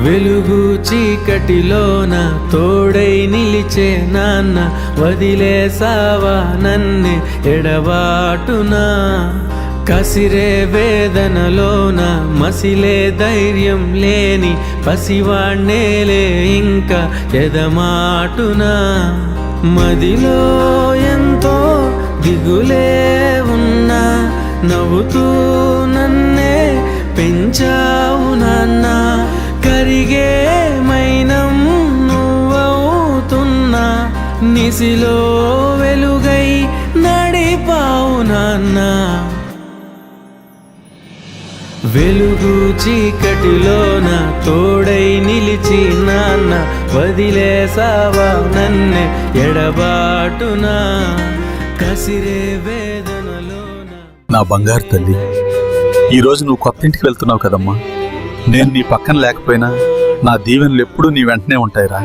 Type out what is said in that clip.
వెలుగు చీకటిలోన తోడై నిలిచే నాన్న, వదిలేసావా నన్నే ఎడబాటునా. కసిరే వేదనలోన మసిలే ధైర్యం లేని పసివాణ్ణేలే ఇంకా ఎదమాటునా. మదిలో ఎంతో దిగులే ఉన్నా, నవ్వుతూ నన్నే పెంచావు నాన్న. కరిగే మైనం నువ్వవుతున్నా, నిసిలో వెలుగై నడిపావు నాన్న. వెలుగు చీకటిలోన తోడై నిలిచి నాన్న, వదిలేసావా నన్నే ఎడబాటునా. కసిరే వేదనలోన. నా బంగారు తల్లి, ఈరోజు నువ్వు కొత్త ఇంటికి వెళ్తున్నావు కదమ్మా. నేను నీ పక్కన లేకపోయినా నా దీవెనలు ఎప్పుడూ నీ వెంటనే ఉంటాయిరా.